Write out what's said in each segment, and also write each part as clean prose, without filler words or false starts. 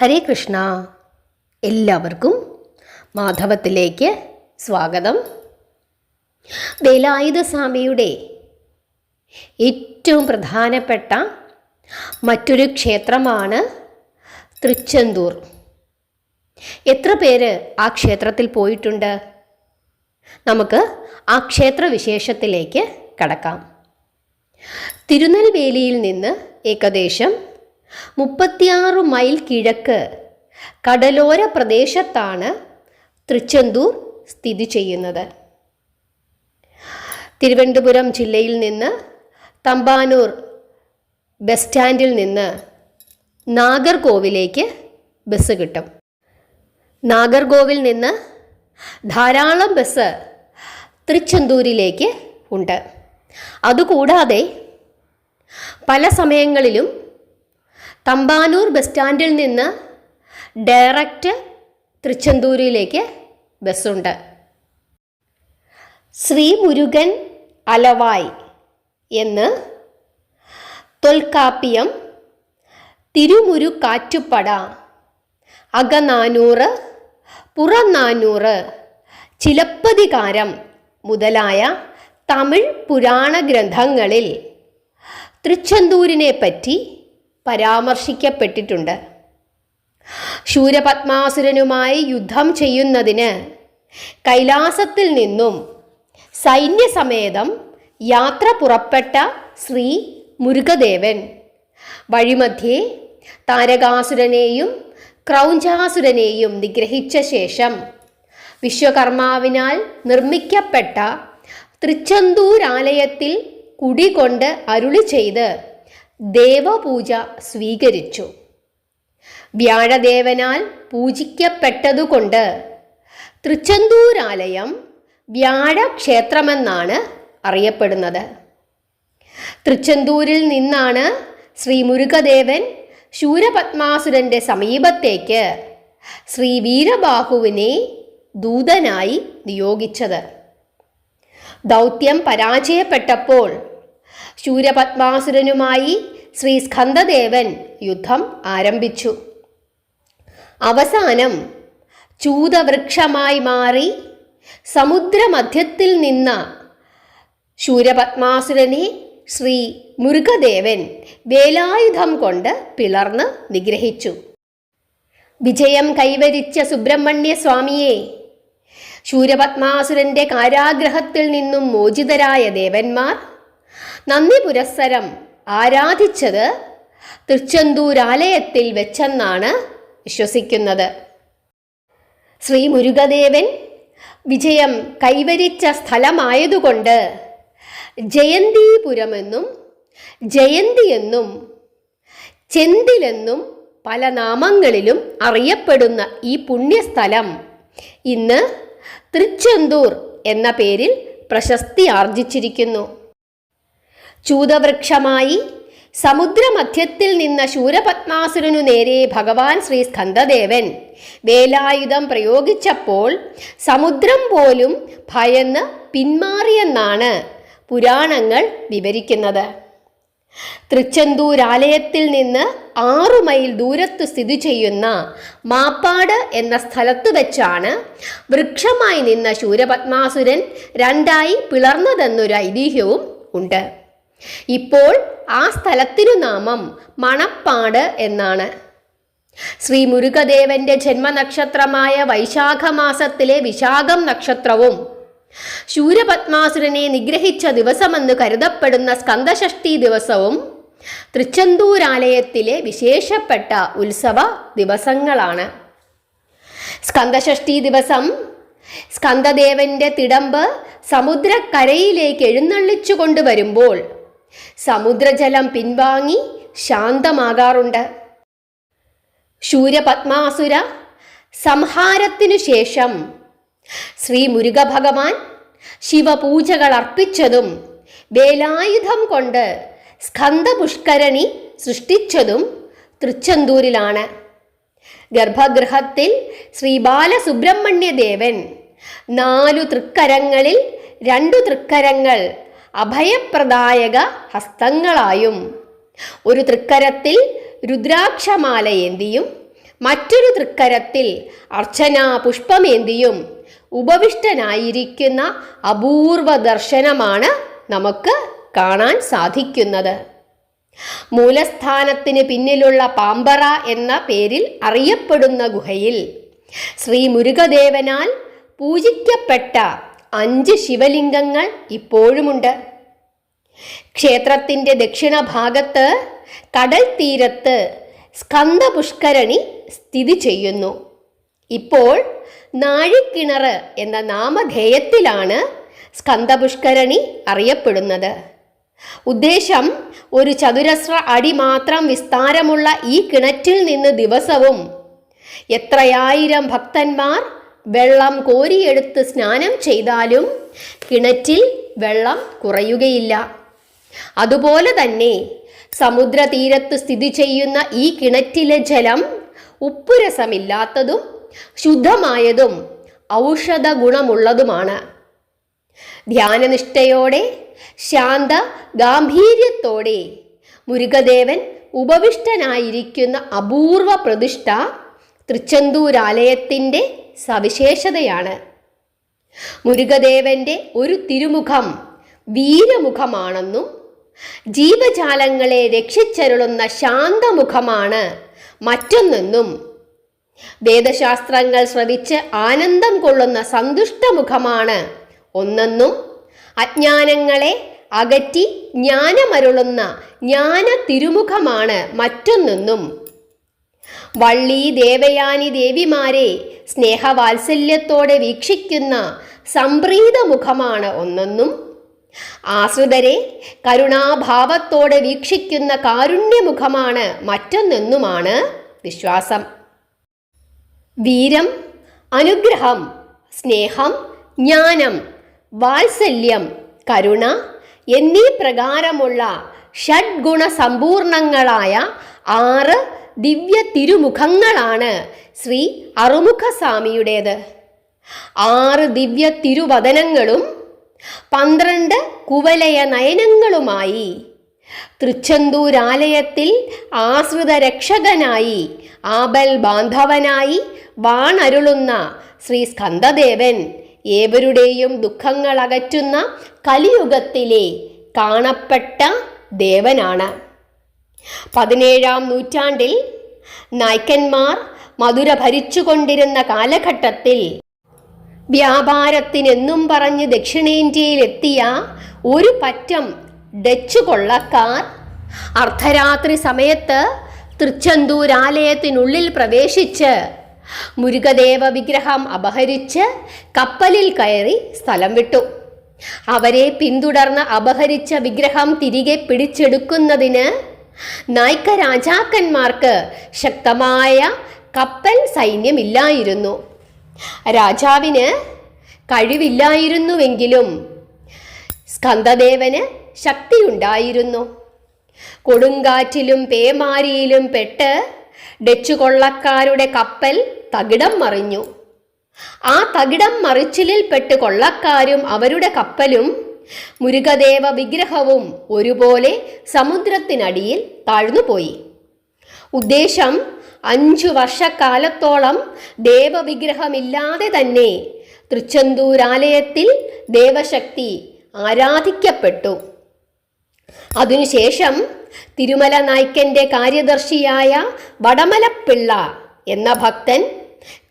ഹരേ കൃഷ്ണ. എല്ലാവർക്കും മാധവത്തിലേക്ക് സ്വാഗതം. വേലായുധ സ്വാമിയുടെ ഏറ്റവും പ്രധാനപ്പെട്ട മറ്റൊരു ക്ഷേത്രമാണ് തൃച്ചെന്തൂർ. എത്ര പേര് ആ ക്ഷേത്രത്തിൽ പോയിട്ടുണ്ട്? നമുക്ക് ആ ക്ഷേത്രവിശേഷത്തിലേക്ക് കടക്കാം. തിരുനെൽവേലിയിൽ നിന്ന് ഏകദേശം 36 മൈൽ കിഴക്ക് കടലോര പ്രദേശത്താണ് തൃച്ചെന്തൂർ സ്ഥിതി ചെയ്യുന്നത്. തിരുവനന്തപുരം ജില്ലയിൽ നിന്ന് തമ്പാനൂർ ബസ് സ്റ്റാൻഡിൽ നിന്ന് നാഗർകോവിലേക്ക് ബസ് കിട്ടും. നാഗർകോവിൽ നിന്ന് ധാരാളം ബസ് തൃച്ചെന്തൂരിലേക്ക് ഉണ്ട്. അതുകൂടാതെ പല സമയങ്ങളിലും തമ്പാനൂർ ബസ് സ്റ്റാൻഡിൽ നിന്ന് ഡയറക്റ്റ് തൃച്ചെന്തൂരിലേക്ക് ബസ്സുണ്ട്. ശ്രീ മുരുകൻ അലവായ് എന്ന് തൊൽക്കാപ്പിയം, തിരുമുരുകാറ്റുപട, അകനാനൂറ്, പുറനാനൂറ്, ചിലപ്പതികാരം മുതലായ തമിഴ് പുരാണ ഗ്രന്ഥങ്ങളിൽ തൃച്ചെന്തൂരിനെ പറ്റി പരാമർശിക്കപ്പെട്ടിട്ടുണ്ട്. ശൂരപത്മാസുരനുമായി യുദ്ധം ചെയ്യുന്നതിന് കൈലാസത്തിൽ നിന്നും സൈന്യസമേതം യാത്ര പുറപ്പെട്ട ശ്രീ മുരുകദേവൻ വഴിമധ്യേ താരകാസുരനെയും ക്രൗഞ്ചാസുരനെയും നിഗ്രഹിച്ച ശേഷം വിശ്വകർമാവിനാൽ നിർമ്മിക്കപ്പെട്ട തൃച്ചെന്തൂരാലയത്തിൽ കുടികൊണ്ട് അരുളി ചെയ്ത് ദേവപൂജ സ്വീകരിച്ചു. വ്യാഴദേവനാൽ പൂജിക്കപ്പെട്ടതുകൊണ്ട് തൃച്ചെന്തൂരാലയം വ്യാഴക്ഷേത്രമെന്നാണ് അറിയപ്പെടുന്നത്. തൃച്ചെന്തൂരിൽ നിന്നാണ് ശ്രീ മുരുകദേവൻ ശൂരപത്മാസുരന്റെ സമീപത്തേക്ക് ശ്രീ വീരബാഹുവിനെ ദൂതനായി നിയോഗിച്ചത്. ദൗത്യം പരാജയപ്പെട്ടപ്പോൾ ശൂരപത്മാസുരനുമായി ശ്രീ സ്കന്ദദേവൻ യുദ്ധം ആരംഭിച്ചു. അവസാനം ചൂതവൃക്ഷമായി മാറി സമുദ്രമധ്യത്തിൽ നിന്ന ശൂരപത്മാസുരനെ ശ്രീ മുരുകദേവൻ വേലായുധം കൊണ്ട് പിളർന്ന് നിഗ്രഹിച്ചു. വിജയം കൈവരിച്ച സുബ്രഹ്മണ്യ സ്വാമിയെ ശൂരപത്മാസുരന്റെ കാരാഗ്രഹത്തിൽ നിന്നും മോചിതരായ ദേവന്മാർ നന്ദി പുരസ്സരം ആരാധിച്ചത് തൃച്ചെന്തൂരാലയത്തിൽ വെച്ചെന്നാണ് വിശ്വസിക്കുന്നത്. ശ്രീ മുരുകദേവൻ വിജയം കൈവരിച്ച സ്ഥലമായതുകൊണ്ട് ജയന്തിപുരമെന്നും ജയന്തിയെന്നും ചെന്തിലെന്നും പല നാമങ്ങളിലും അറിയപ്പെടുന്ന ഈ പുണ്യസ്ഥലം ഇന്ന് തൃച്ചെന്തൂർ എന്ന പേരിൽ പ്രശസ്തി ആർജിച്ചിരിക്കുന്നു. ചൂതവൃക്ഷമായി സമുദ്രമധ്യത്തിൽ നിന്ന ശൂരപത്മാസുരനു നേരെ ഭഗവാൻ ശ്രീ സ്കന്ദദേവൻ വേലായുധം പ്രയോഗിച്ചപ്പോൾ സമുദ്രം പോലും ഭയന്ന് പിന്മാറിയെന്നാണ് പുരാണങ്ങൾ വിവരിക്കുന്നത്. തൃച്ചെന്തൂരാലയത്തിൽ നിന്ന് 6 മൈൽ ദൂരത്ത് സ്ഥിതി ചെയ്യുന്ന മാപ്പാട് എന്ന സ്ഥലത്ത് വെച്ചാണ് വൃക്ഷമായി നിന്ന ശൂരപത്മാസുരൻ 2ആയി പിളർന്നതെന്നൊരു ഐതിഹ്യവും ഉണ്ട്. ഇപ്പോൾ ആ സ്ഥലത്തിനു നാമം മണപ്പാട് എന്നാണ്. ശ്രീ മുരുകദേവന്റെ ജന്മനക്ഷത്രമായ വൈശാഖ മാസത്തിലെ വിശാഖം നക്ഷത്രവും ശൂരപത്മാസുരനെ നിഗ്രഹിച്ച ദിവസമെന്ന് കരുതപ്പെടുന്ന സ്കന്ദഷഷ്ഠി ദിവസവും തൃച്ചെന്തൂരാലയത്തിലെ വിശേഷപ്പെട്ട ഉത്സവ ദിവസങ്ങളാണ്. സ്കന്ദഷഷ്ഠി ദിവസം സ്കന്ദദേവന്റെ തിടമ്പ് സമുദ്രക്കരയിലേക്ക് എഴുന്നള്ളിച്ചു കൊണ്ടുവരുമ്പോൾ സമുദ്രജലം പിൻവാങ്ങി ശാന്തമാകാറുണ്ട്. ശൂരപത്മാസുര സംഹാരത്തിനു ശേഷം ശ്രീ മുരുക ഭഗവാൻ ശിവപൂജകൾ അർപ്പിച്ചതും വേലായുധം കൊണ്ട് സ്കന്ദപുഷ്കരണി സൃഷ്ടിച്ചതും തൃച്ചെന്തൂരിലാണ്. ഗർഭഗൃഹത്തിൽ ശ്രീ ബാലസുബ്രഹ്മണ്യദേവൻ 4 തൃക്കരങ്ങളിൽ 2 തൃക്കരങ്ങൾ അഭയപ്രദായക ഹസ്തങ്ങളായും ഒരു തൃക്കരത്തിൽ രുദ്രാക്ഷമാലയേന്തിയും മറ്റൊരു തൃക്കരത്തിൽ അർച്ചനാ പുഷ്പമേന്തിയും ഉപവിഷ്ടനായിരിക്കുന്ന അപൂർവ ദർശനമാണ് നമുക്ക് കാണാൻ സാധിക്കുന്നത്. മൂലസ്ഥാനത്തിന് പിന്നിലുള്ള പാമ്പറ എന്ന പേരിൽ അറിയപ്പെടുന്ന ഗുഹയിൽ ശ്രീ മുരുകദേവനാൽ പൂജിക്കപ്പെട്ട 5 ശിവലിംഗങ്ങൾ ഇപ്പോഴുമുണ്ട്. ക്ഷേത്രത്തിൻ്റെ ദക്ഷിണഭാഗത്ത് കടൽ തീരത്ത് സ്കന്ദപുഷ്കരണി സ്ഥിതി ചെയ്യുന്നു. ഇപ്പോൾ നാഴിക്കിണർ എന്ന നാമധേയത്തിലാണ് സ്കന്ദപുഷ്കരണി അറിയപ്പെടുന്നത്. ഉദ്ദേശം, ഒരു ചതുരശ്ര അടി മാത്രം വിസ്താരമുള്ള ഈ കിണറ്റിൽ നിന്ന് ദിവസവും എത്രയായിരം ഭക്തന്മാർ വെള്ളം കോരിയെടുത്ത് സ്നാനം ചെയ്താലും കിണറ്റിൽ വെള്ളം കുറയുകയില്ല. അതുപോലെ തന്നെ സമുദ്രതീരത്ത് സ്ഥിതി ചെയ്യുന്ന ഈ കിണറ്റിലെ ജലം ഉപ്പുരസമില്ലാത്തതും ശുദ്ധമായതും ഔഷധ ഗുണമുള്ളതുമാണ്. ധ്യാനനിഷ്ഠയോടെ ശാന്ത ഗാംഭീര്യത്തോടെ മുരുകദേവൻ ഉപവിഷ്ടനായിരിക്കുന്ന അപൂർവ പ്രതിഷ്ഠ തൃച്ചെന്തൂരാലയത്തിൻ്റെ സവിശേഷതയാണ്. മുരുകദേവന്റെ ഒരു തിരുമുഖം വീരമുഖമാണെന്നും ജീവജാലങ്ങളെ രക്ഷിച്ചരുളുന്ന ശാന്തമുഖമാണ് മറ്റൊന്നെന്നും, വേദശാസ്ത്രങ്ങൾ ശ്രവിച്ച് ആനന്ദം കൊള്ളുന്ന സന്തുഷ്ടമുഖമാണ് ഒന്നെന്നും, അജ്ഞാനങ്ങളെ അകറ്റി ജ്ഞാനമരുളുന്ന ജ്ഞാന തിരുമുഖമാണ് മറ്റൊന്നെന്നും, വള്ളി ദേവയാനി ദേവിമാരെ സ്നേഹവാത്സല്യത്തോടെ വീക്ഷിക്കുന്ന സംപ്രീത മുഖമാണ് ഒന്നെന്നും, ആശ്രിതരെ കരുണാഭാവത്തോടെ വീക്ഷിക്കുന്ന കാരുണ്യമുഖമാണ് മറ്റൊന്നെന്നുമാണ് വിശ്വാസം. വീരം, അനുഗ്രഹം, സ്നേഹം, ജ്ഞാനം, വാത്സല്യം, കരുണ എന്നീ പ്രകാരമുള്ള ഷഡ്ഗുണ സമ്പൂർണങ്ങളായ 6 ദിവ്യ തിരുമുഖങ്ങളാണ് ശ്രീ അറുമുഖസ്വാമിയുടേത്. 6 ദിവ്യ തിരുവദനങ്ങളും 12 കുവലയ നയനങ്ങളുമായി തൃച്ചെന്തൂരാലയത്തിൽ ആശ്രിത രക്ഷകനായി ആപൽ ബാന്ധവനായി വാണരുളുന്ന ശ്രീ സ്കന്ദദേവൻ ഏവരുടെയും ദുഃഖങ്ങൾ അകറ്റുന്ന കലിയുഗത്തിലെ കാണപ്പെട്ട ദേവനാണ്. 17-ാം നൂറ്റാണ്ടിൽ നായ്ക്കന്മാർ മധുര ഭരിച്ചുകൊണ്ടിരുന്ന കാലഘട്ടത്തിൽ വ്യാപാരത്തിനെന്നും പറഞ്ഞ് ദക്ഷിണേന്ത്യയിലെത്തിയ ഒരു പറ്റം ഡച്ച് കൊള്ളക്കാർ അർദ്ധരാത്രി സമയത്ത് തൃച്ചെന്തൂരാലയത്തിനുള്ളിൽ പ്രവേശിച്ച് മുരുകദേവ വിഗ്രഹം അപഹരിച്ച് കപ്പലിൽ കയറി സ്ഥലം വിട്ടു. അവരെ പിന്തുടർന്ന് അപഹരിച്ച വിഗ്രഹം തിരികെ പിടിച്ചെടുക്കുന്നതിന് നായ്ക്ക രാജാക്കന്മാർക്ക് ശക്തമായ കപ്പൽ സൈന്യമില്ലായിരുന്നു. രാജാവിന് കഴിവില്ലായിരുന്നുവെങ്കിലും സ്കന്ദദേവന് ശക്തിയുണ്ടായിരുന്നു. കൊടുങ്കാറ്റിലും പേമാരിയിലും പെട്ട് ഡച്ച് കൊള്ളക്കാരുടെ കപ്പൽ തകിടം മറിഞ്ഞു. ആ തകിടം മറിച്ചിലിൽ പെട്ട് കൊള്ളക്കാരും അവരുടെ കപ്പലും മുരുകദേവ വിഗ്രഹവും ഒരുപോലെ സമുദ്രത്തിനടിയിൽ താഴ്ന്നുപോയി. ഉദ്ദേശം, 5 വർഷക്കാലത്തോളം ദേവവിഗ്രഹമില്ലാതെ തന്നെ തൃച്ചെന്തൂരാലയത്തിൽ ദേവശക്തി ആരാധിക്കപ്പെട്ടു. അതിനുശേഷം തിരുമല നായ്ക്കൻ്റെ കാര്യദർശിയായ വടമലപ്പിള്ള എന്ന ഭക്തൻ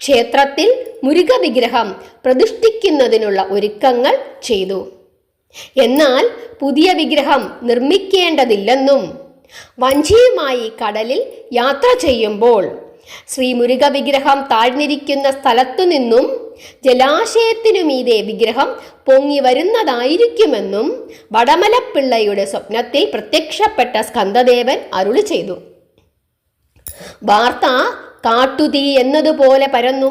ക്ഷേത്രത്തിൽ മുരുക വിഗ്രഹം പ്രതിഷ്ഠിക്കുന്നതിനുള്ള ഒരുക്കങ്ങൾ ചെയ്തു. എന്നാൽ പുതിയ വിഗ്രഹം നിർമ്മിക്കേണ്ടതില്ലെന്നും വഞ്ചിയുമായി കടലിൽ യാത്ര ചെയ്യുമ്പോൾ ശ്രീ മുരുക വിഗ്രഹം താഴ്ന്നിരിക്കുന്ന സ്ഥലത്തു നിന്നും ജലാശയത്തിനു മീതെ വിഗ്രഹം പൊങ്ങി വരുന്നതായിരിക്കുമെന്നും വടമലപ്പിള്ളയുടെ സ്വപ്നത്തിൽ പ്രത്യക്ഷപ്പെട്ട സ്കന്ദദേവൻ അരുളി ചെയ്തു. വാർത്ത കാട്ടുതീ എന്നതുപോലെ പരന്നു.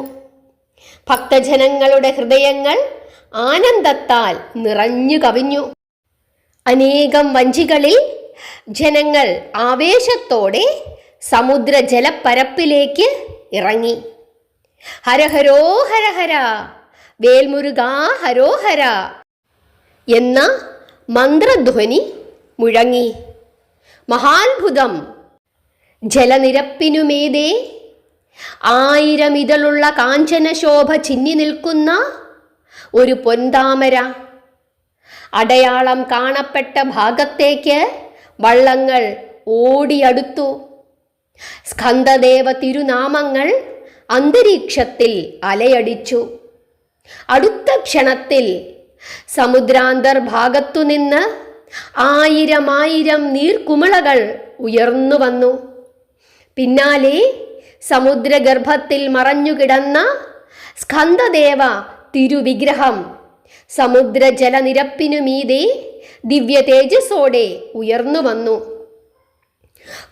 ഭക്തജനങ്ങളുടെ ഹൃദയങ്ങൾ ആനന്ദത്താൽ നിറഞ്ഞു കവിഞ്ഞു. അനേകം വഞ്ചികളിൽ ജനങ്ങൾ ആവേശത്തോടെ സമുദ്ര ജലപ്പരപ്പിലേക്ക് ഇറങ്ങി. ഹരഹരോ ഹരഹര, വേൽമുരുകാ ഹരോഹര എന്ന മന്ത്രധ്വനി മുഴങ്ങി. മഹാത്ഭുതം! ജലനിരപ്പിനുമീതെ 1000 ഇതളുള്ള കാഞ്ചനശോഭ ചിന്നി നിൽക്കുന്ന ഒരു പൊൻതാമര. അടയാളം കാണപ്പെട്ട ഭാഗത്തേക്ക് വള്ളങ്ങൾ ഓടിയടുത്തു. സ്കന്ദദേവ തിരുനാമങ്ങൾ അന്തരീക്ഷത്തിൽ അലയടിച്ചു. അടുത്ത ക്ഷണത്തിൽ സമുദ്രാന്തർഭാഗത്തുനിന്ന് 1000 നീർക്കുമിളകൾ ഉയർന്നു വന്നു. പിന്നാലെ സമുദ്രഗർഭത്തിൽ മറഞ്ഞുകിടന്ന സ്കന്ദദേവ തിരുവിഗ്രഹം സമുദ്രജലനിരപ്പിനുമീതെ ദിവ്യ തേജസ്സോടെ ഉയർന്നു വന്നു.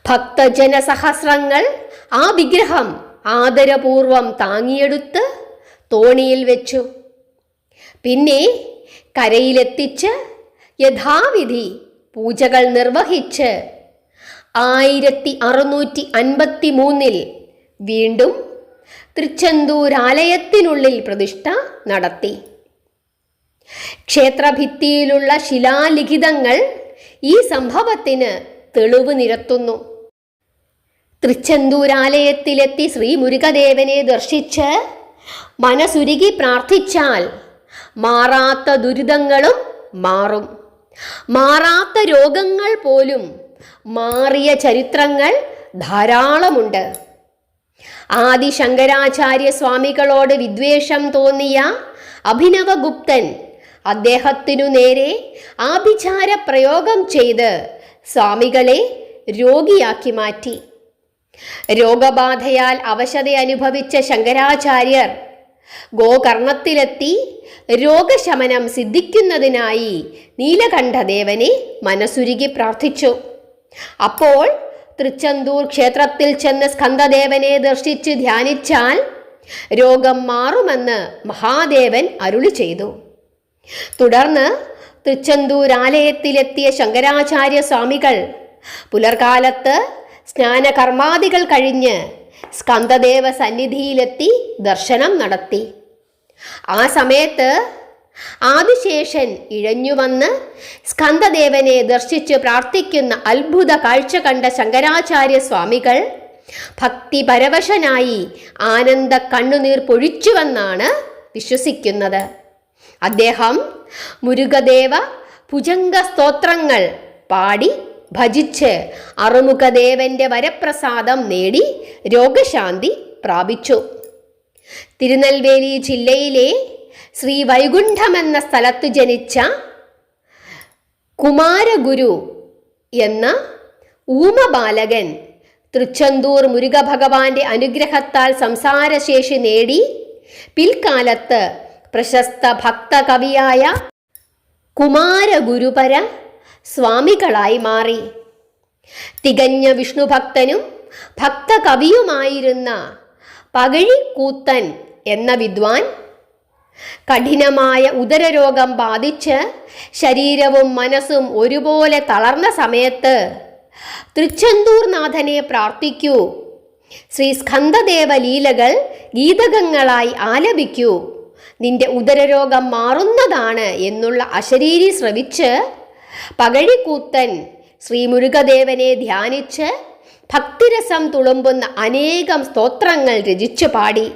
ഭക്തജനസഹസ്രങ്ങൾ ആ വിഗ്രഹം ആദരപൂർവം താങ്ങിയെടുത്ത് തോണിയിൽ വെച്ചു. പിന്നെ കരയിലെത്തിച്ച് യഥാവിധി പൂജകൾ നിർവഹിച്ച് 1653 വീണ്ടും തൃച്ചെന്തൂരാലയത്തിനുള്ളിൽ പ്രതിഷ്ഠ നടത്തി. ക്ഷേത്രഭിത്തിയിലുള്ള ശിലാലിഖിതങ്ങൾ ഈ സംഭവത്തിന് തെളിവ് നിരത്തുന്നു. തൃച്ചെന്തൂരാലയത്തിലെത്തി ശ്രീ മുരുകദേവനെ ദർശിച്ച് മനസുരുകി പ്രാർത്ഥിച്ചാൽ മാറാത്ത ദുരിതങ്ങളും മാറും. മാറാത്ത രോഗങ്ങൾ പോലും മാറിയ ചരിത്രങ്ങൾ ധാരാളമുണ്ട്. ആദി ശങ്കരാചാര്യ സ്വാമികളോട് വിദ്വേഷം തോന്നിയ അഭിനവഗുപ്തൻ അദ്ദേഹത്തിനു നേരെ ആഭിചാര പ്രയോഗം ചെയ്ത് സ്വാമികളെ രോഗിയാക്കി മാറ്റി. രോഗബാധയാൽ അവശത അനുഭവിച്ച ശങ്കരാചാര്യർ ഗോകർണത്തിലെത്തി രോഗശമനം സിദ്ധിക്കുന്നതിനായി നീലകണ്ഠദേവനെ മനസുരുകി പ്രാർത്ഥിച്ചു. അപ്പോൾ തൃച്ചെന്തൂർ ക്ഷേത്രത്തിൽ ചെന്ന് സ്കന്ദദേവനെ ദർശിച്ച് ധ്യാനിച്ചാൽ രോഗം മാറുമെന്ന് മഹാദേവൻ അരുളി ചെയ്തു. തുടർന്ന് തൃച്ചെന്തൂരാലയത്തിലെത്തിയ ശങ്കരാചാര്യ സ്വാമികൾ പുലർകാലത്ത് സ്നാനകർമാദികൾ കഴിഞ്ഞ് സ്കന്ദദേവ സന്നിധിയിലെത്തി ദർശനം നടത്തി. ആ സമയത്ത് ആദിശേഷൻ ഇഴഞ്ഞുവന്ന് സ്കന്ദദേവനെ ദർശിച്ച് പ്രാർത്ഥിക്കുന്ന അത്ഭുത കാഴ്ച കണ്ട ശങ്കരാചാര്യ സ്വാമികൾ ഭക്തിപരവശനായി ആനന്ദ കണ്ണുനീർ പൊഴിച്ചുവെന്നാണ് വിശ്വസിക്കുന്നത്. അദ്ദേഹം മുരുകദേവ ഭുജംഗ സ്തോത്രങ്ങൾ പാടി ഭജിച്ച് അറുമുഖദേവന്റെ വരപ്രസാദം നേടി രോഗശാന്തി പ്രാപിച്ചു. തിരുനെൽവേലി ജില്ലയിലെ ശ്രീ വൈകുണ്ഠം എന്ന സ്ഥലത്ത് ജനിച്ച കുമാരഗുരു എന്ന ഊമബാലകൻ തൃച്ചെന്തൂർ മുരുകഭഗവാന്റെ അനുഗ്രഹത്താൽ സംസാരശേഷി നേടി പിൽക്കാലത്ത് പ്രശസ്ത ഭക്തകവിയായ കുമാരഗുരുപര സ്വാമികളായി മാറി. തികഞ്ഞ വിഷ്ണുഭക്തനും ഭക്തകവിയുമായിരുന്ന പകഴിക്കൂത്തൻ എന്ന വിദ്വാൻ കഠിനമായ ഉദരരോഗം ബാധിച്ച് ശരീരവും മനസ്സും ഒരുപോലെ തളർന്ന സമയത്ത് തൃച്ചെന്തൂർ നാഥനെ പ്രാർത്ഥിക്കൂ, ശ്രീ സ്കന്ദദേവ ലീലകൾ ഗീതകങ്ങളായി ആലപിക്കൂ, നിന്റെ ഉദരരോഗം മാറുന്നതാണ് എന്നുള്ള അശരീരി ശ്രവിച്ച് പകഴിക്കൂത്തൻ ശ്രീ മുരുകദേവനെ ധ്യാനിച്ച് ഭക്തിരസം തുളുമ്പുന്ന അനേകം സ്തോത്രങ്ങൾ രചിച്ചു പാടി.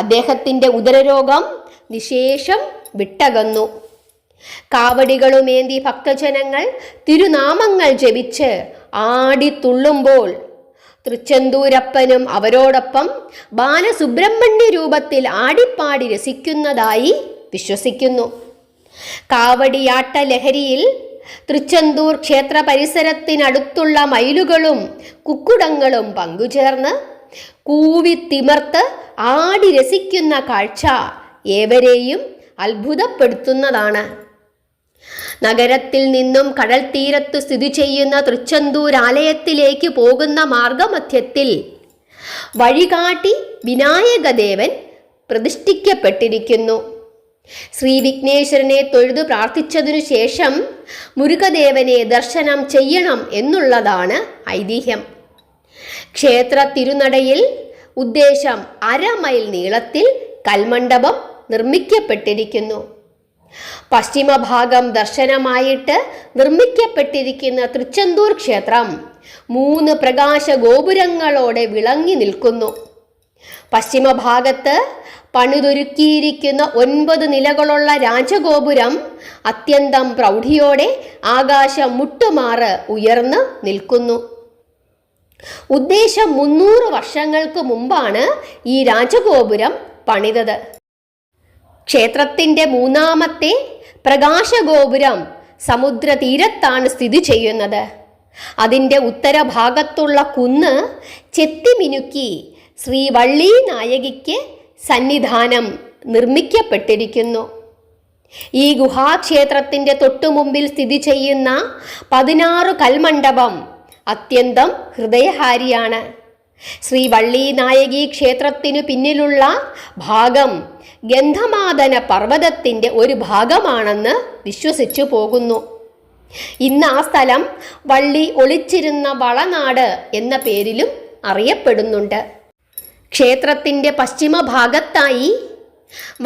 അദ്ദേഹത്തിൻ്റെ ഉദരരോഗം നിശേഷം വിട്ടകന്നു. കാവടികളുമേന്തി ഭക്തജനങ്ങൾ തിരുനാമങ്ങൾ ജപിച്ച് ആടിത്തുള്ളുമ്പോൾ തൃച്ചെന്തൂരപ്പനും അവരോടൊപ്പം ബാലസുബ്രഹ്മണ്യ രൂപത്തിൽ ആടിപ്പാടി രസിക്കുന്നതായി വിശ്വസിക്കുന്നു. കാവടിയാട്ട ലഹരിയിൽ തൃച്ചെന്തൂർ ക്ഷേത്ര പരിസരത്തിനടുത്തുള്ള മയിലുകളും കുക്കുടങ്ങളും പങ്കുചേർന്ന് കൂവിത്തിമർത്ത് ആടി രസിക്കുന്ന കാഴ്ച ഏവരെയും അത്ഭുതപ്പെടുത്തുന്നതാണ്. നഗരത്തിൽ നിന്നും കടൽ തീരത്ത് സ്ഥിതി ചെയ്യുന്ന തൃച്ചെന്തൂർ ആലയത്തിലേക്ക് പോകുന്ന മാർഗമധ്യത്തിൽ വഴികാട്ടി വിനായകദേവൻ പ്രതിഷ്ഠിക്കപ്പെട്ടിരിക്കുന്നു. ശ്രീ വിഘ്നേശ്വരനെ തൊഴുതു പ്രാർത്ഥിച്ചതിനു ശേഷം മുരുകദേവനെ ദർശനം ചെയ്യണം എന്നുള്ളതാണ് ഐതിഹ്യം. ക്ഷേത്ര തിരുനടയിൽ ഉദ്ദേശം 1/2 മൈൽ നീളത്തിൽ കൽമണ്ഡപം നിർമ്മിക്കപ്പെട്ടിരിക്കുന്നു. പശ്ചിമഭാഗം ദർശനമായിട്ട് നിർമ്മിക്കപ്പെട്ടിരിക്കുന്ന തൃച്ചെന്തൂർ ക്ഷേത്രം 3 പ്രകാശ ഗോപുരങ്ങളോടെ വിളങ്ങി നിൽക്കുന്നു. പശ്ചിമഭാഗത്ത് പണിതൊരുക്കിയിരിക്കുന്ന 9 നിലകളുള്ള രാജഗോപുരം അത്യന്തം പ്രൗഢിയോടെ ആകാശം മുട്ടുമാറ് ഉയർന്ന് നിൽക്കുന്നു. ഉദ്ദേശം 300 വർഷങ്ങൾക്ക് മുമ്പാണ് ഈ രാജഗോപുരം പണിതത്. ക്ഷേത്രത്തിൻ്റെ 3ാമത്തെ പ്രകാശഗോപുരം സമുദ്രതീരത്താണ് സ്ഥിതി ചെയ്യുന്നത്. അതിൻ്റെ ഉത്തരഭാഗത്തുള്ള കുന്ന് ചെത്തിമിനുക്കി ശ്രീ വള്ളി നായകിക്ക് സന്നിധാനം നിർമ്മിക്കപ്പെട്ടിരിക്കുന്നു. ഈ ഗുഹാക്ഷേത്രത്തിൻ്റെ തൊട്ടുമുമ്പിൽ സ്ഥിതി ചെയ്യുന്ന 16 കൽമണ്ഡപം അത്യന്തം ഹൃദയഹാരിയാണ്. ശ്രീ വള്ളി നായകി ക്ഷേത്രത്തിനു പിന്നിലുള്ള ഭാഗം ഗന്ധമാദന പർവ്വതത്തിൻ്റെ ഒരു ഭാഗമാണെന്ന് വിശ്വസിച്ചു പോകുന്നു. ഇന്ന് ആ സ്ഥലം വള്ളി ഒളിച്ചിരുന്ന വളനാട് എന്ന പേരിലും അറിയപ്പെടുന്നുണ്ട്. ക്ഷേത്രത്തിൻ്റെ പശ്ചിമഭാഗത്തായി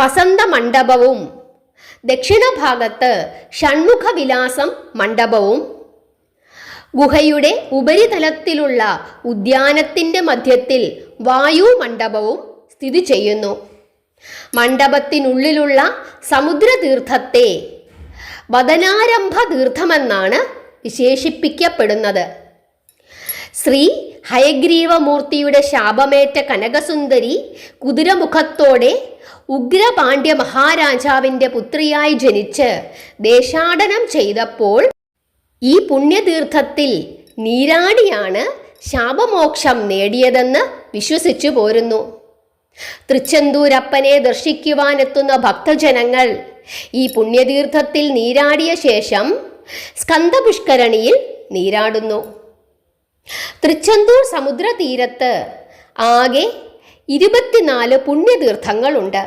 വസന്ത മണ്ഡപവും ദക്ഷിണഭാഗത്ത് ഷൺമുഖവിലാസം മണ്ഡപവും ഗുഹയുടെ ഉപരിതലത്തിലുള്ള ഉദ്യാനത്തിൻ്റെ മധ്യത്തിൽ വായു മണ്ഡപവും സ്ഥിതി ചെയ്യുന്നു. മണ്ഡപത്തിനുള്ളിലുള്ള സമുദ്രതീർത്ഥത്തെ വദനാരംഭ തീർത്ഥമെന്നാണ് വിശേഷിപ്പിക്കപ്പെടുന്നത്. ശ്രീ ഹയഗ്രീവമൂർത്തിയുടെ ശാപമേറ്റ കനകസുന്ദരി കുതിരമുഖത്തോടെ ഉഗ്രപാണ്ഡ്യ മഹാരാജാവിൻ്റെ പുത്രിയായി ജനിച്ച് ദേശാടനം ചെയ്തപ്പോൾ ഈ പുണ്യതീർത്ഥത്തിൽ നീരാടിയാണ് ശാപമോക്ഷം നേടിയതെന്ന് വിശ്വസിച്ചു പോരുന്നു. തൃച്ചെന്തൂരപ്പനെ ദർശിക്കുവാനെത്തുന്ന ഭക്തജനങ്ങൾ ഈ പുണ്യതീർത്ഥത്തിൽ നീരാടിയ ശേഷം സ്കന്ദപുഷ്കരണിയിൽ നീരാടുന്നു. തൃച്ചെന്തൂർ സമുദ്രതീരത്ത് ആകെ 24 പുണ്യതീർത്ഥങ്ങളുണ്ട്.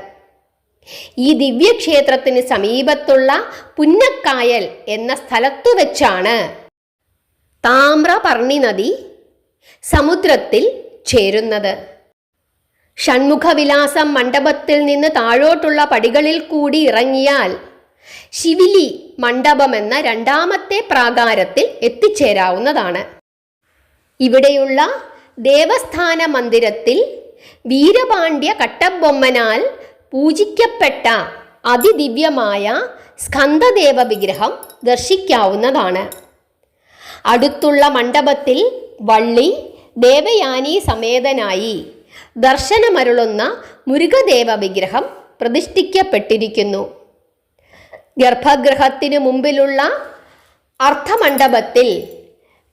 ഈ ദിവ്യക്ഷേത്രത്തിന് സമീപത്തുള്ള പുന്നക്കായൽ എന്ന സ്ഥലത്തു വെച്ചാണ് താമ്രപർണി നദി സമുദ്രത്തിൽ ചേരുന്നത്. ഷൺമുഖവിലാസം മണ്ഡപത്തിൽ നിന്ന് താഴോട്ടുള്ള പടികളിൽ കൂടി ഇറങ്ങിയാൽ ശിവിലി മണ്ഡപം എന്ന 2ാമത്തെ പ്രാകാരത്തിൽ എത്തിച്ചേരാവുന്നതാണ്. ഇവിടെയുള്ള ദേവസ്ഥാന മന്ദിരത്തിൽ വീരപാണ്ഡ്യ കട്ടബൊമ്മനാൽ പൂജിക്കപ്പെട്ട അതിദിവ്യമായ സ്കന്ദദേവ വിഗ്രഹം ദർശിക്കാവുന്നതാണ്. അടുത്തുള്ള മണ്ഡപത്തിൽ വള്ളി ദേവയാനി സമേതനായി ദർശനമരുളുന്ന മുരുകദേവ വിഗ്രഹം പ്രതിഷ്ഠിക്കപ്പെട്ടിരിക്കുന്നു. ഗർഭഗൃഹത്തിനു മുമ്പിലുള്ള അർദ്ധമണ്ഡപത്തിൽ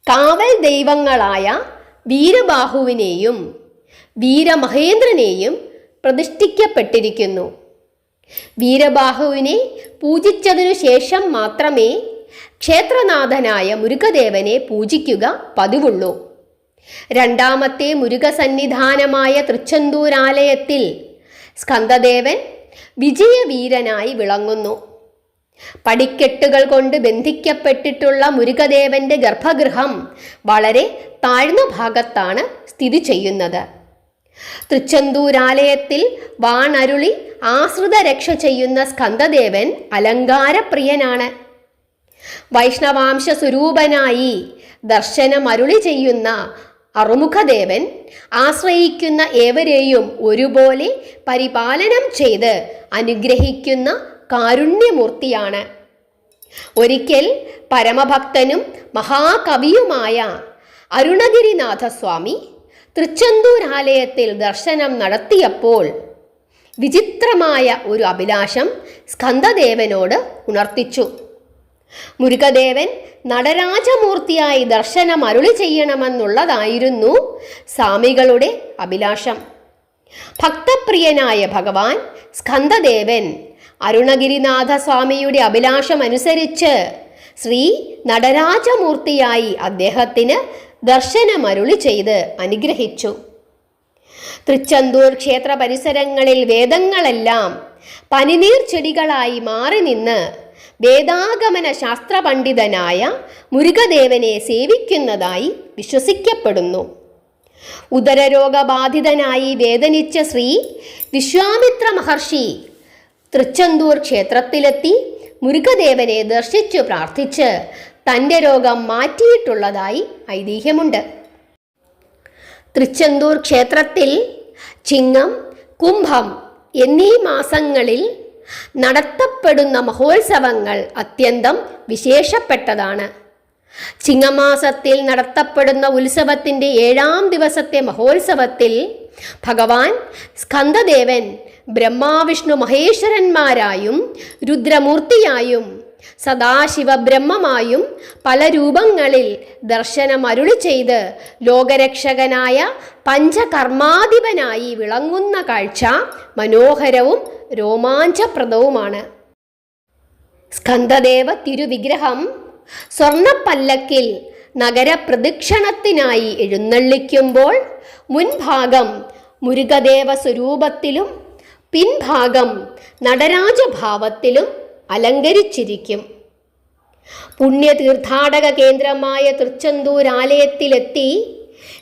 കാവൽ ദൈവങ്ങളായ വീരബാഹുവിനെയും വീരമഹേന്ദ്രനെയും പ്രതിഷ്ഠിക്കപ്പെട്ടിരിക്കുന്നു. വീരബാഹുവിനെ പൂജിച്ചതിനു ശേഷം മാത്രമേ ക്ഷേത്രനാഥനായ മുരുകദേവനെ പൂജിക്കുക പതിവുള്ളൂ. 2ാമത്തെ മുരുകസന്നിധാനമായ തൃച്ചെന്തൂരാലയത്തിൽ സ്കന്ദദേവൻ വിജയവീരനായി വിളങ്ങുന്നു. പടിക്കെട്ടുകൾ കൊണ്ട് ബന്ധിക്കപ്പെട്ടിട്ടുള്ള മുരുകദേവന്റെ ഗർഭഗൃഹം വളരെ താഴ്ന്ന ഭാഗത്താണ് സ്ഥിതി ചെയ്യുന്നത്. തൃച്ചെന്തൂരാലയത്തിൽ വാണരുളി ആശ്രിത രക്ഷ ചെയ്യുന്ന സ്കന്ദദേവൻ അലങ്കാരപ്രിയനാണ്. വൈഷ്ണവാംശ സ്വരൂപനായി ദർശനമരുളി ചെയ്യുന്ന അറുമുഖദേവൻ ആശ്രയിക്കുന്ന ഏവരെയും ഒരുപോലെ പരിപാലനം ചെയ്ത് അനുഗ്രഹിക്കുന്ന കാരുണ്യമൂർത്തിയാണ്. ഒരിക്കൽ പരമഭക്തനും മഹാകവിയുമായ അരുണഗിരിനാഥസ്വാമി തൃച്ചെന്തൂരാലയത്തിൽ ദർശനം നടത്തിയപ്പോൾ വിചിത്രമായ ഒരു അഭിലാഷം സ്കന്ദദേവനോട് ഉണർത്തിച്ചു. മുരുകദേവൻ നടരാജമൂർത്തിയായി ദർശനം അരുളി ചെയ്യണമെന്നുള്ളതായിരുന്നു സ്വാമികളുടെ അഭിലാഷം. ഭക്തപ്രിയനായ ഭഗവാൻ സ്കന്ദദേവൻ അരുണഗിരിനാഥ സ്വാമിയുടെ അഭിലാഷം അനുസരിച്ച് ശ്രീ നടരാജമൂർത്തിയായി അദ്ദേഹത്തിന് ദർശനമരുളി ചെയ്ത് അനുഗ്രഹിച്ചു. തൃച്ചെന്തൂർ ക്ഷേത്ര പരിസരങ്ങളിൽ വേദങ്ങളെല്ലാം പനിനീർ ചെടികളായി മാറി നിന്ന് വേദാഗമന ശാസ്ത്ര പണ്ഡിതനായ മുരുകദേവനെ സേവിക്കുന്നതായി വിശ്വസിക്കപ്പെടുന്നു. ഉദരരോഗബാധിതനായി വേദനിച്ച ശ്രീ വിശ്വാമിത്ര മഹർഷി തൃച്ചെന്തൂർ ക്ഷേത്രത്തിലെത്തി മുരുകദേവനെ ദർശിച്ചു പ്രാർത്ഥിച്ച് തൻ്റെ രോഗം മാറ്റിയിട്ടുള്ളതായി ഐതിഹ്യമുണ്ട്. തൃച്ചെന്തൂർ ക്ഷേത്രത്തിൽ ചിങ്ങം, കുംഭം എന്നീ മാസങ്ങളിൽ നടത്തപ്പെടുന്ന മഹോത്സവങ്ങൾ അത്യന്തം വിശേഷപ്പെട്ടതാണ്. ചിങ്ങമാസത്തിൽ നടത്തപ്പെടുന്ന ഉത്സവത്തിൻ്റെ 7-ാം ദിവസത്തെ മഹോത്സവത്തിൽ ഭഗവാൻ സ്കന്ദദേവൻ ബ്രഹ്മാവിഷ്ണു മഹേശ്വരന്മാരായും രുദ്രമൂർത്തിയായും സദാശിവ ബ്രഹ്മമായും പല രൂപങ്ങളിൽ ദർശനമരുളി ചെയ്ത് ലോകരക്ഷകനായ പഞ്ചകർമാധിപനായി വിളങ്ങുന്ന കാഴ്ച മനോഹരവും രോമാഞ്ചപ്രദവുമാണ്. സ്കന്ദദേവ തിരുവിഗ്രഹം സ്വർണപ്പല്ലക്കിൽ നഗരപ്രദക്ഷിണത്തിനായി എഴുന്നള്ളിക്കുമ്പോൾ മുൻഭാഗം മുരുകദേവ സ്വരൂപത്തിലും പിൻഭാഗം നടരാജഭാവത്തിലും അലങ്കരിച്ചിരിക്കും. പുണ്യതീർത്ഥാടക കേന്ദ്രമായ തൃച്ചെന്തൂർ ആലയത്തിലെത്തി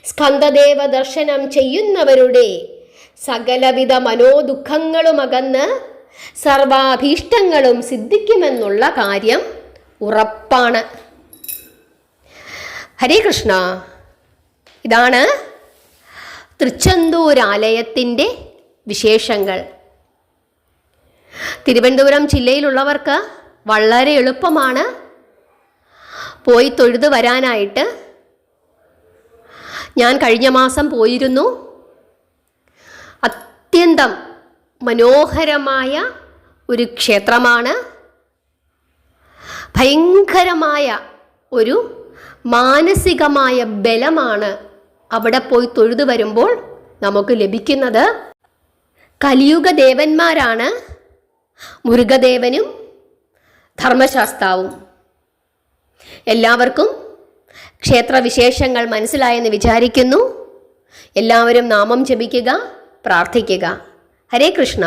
സ്കന്ദദേവ ദർശനം ചെയ്യുന്നവരുടെ സകലവിധ മനോദുഃഖങ്ങളുമകന്ന് സർവാഭീഷ്ടങ്ങളും സിദ്ധിക്കുമെന്നുള്ള കാര്യം ഉറപ്പാണ്. ഹരേ കൃഷ്ണ. ഇതാണ് തൃച്ചെന്തൂർ ആലയത്തിൻ്റെ വിശേഷങ്ങൾ. തിരുവനന്തപുരം ജില്ലയിലുള്ളവർക്ക് വളരെ എളുപ്പമാണ് പോയി തൊഴുത് വരാനായിട്ട്. ഞാൻ കഴിഞ്ഞ മാസം പോയിരുന്നു. അത്യന്തം മനോഹരമായ ഒരു ക്ഷേത്രമാണ്. ഭയങ്കരമായ ഒരു മാനസികമായ ബലമാണ് അവിടെ പോയി തൊഴുതു വരുമ്പോൾ നമുക്ക് ലഭിക്കുന്നത്. കലിയുഗ ദേവന്മാരാണ് മുരുകദേവനും ധർമ്മശാസ്താവും. എല്ലാവർക്കും ക്ഷേത്രവിശേഷങ്ങൾ മനസ്സിലായെന്ന് വിചാരിക്കുന്നു. എല്ലാവരും നാമം ജപിക്കുക, പ്രാർത്ഥിക്കുക. ഹരേ കൃഷ്ണ.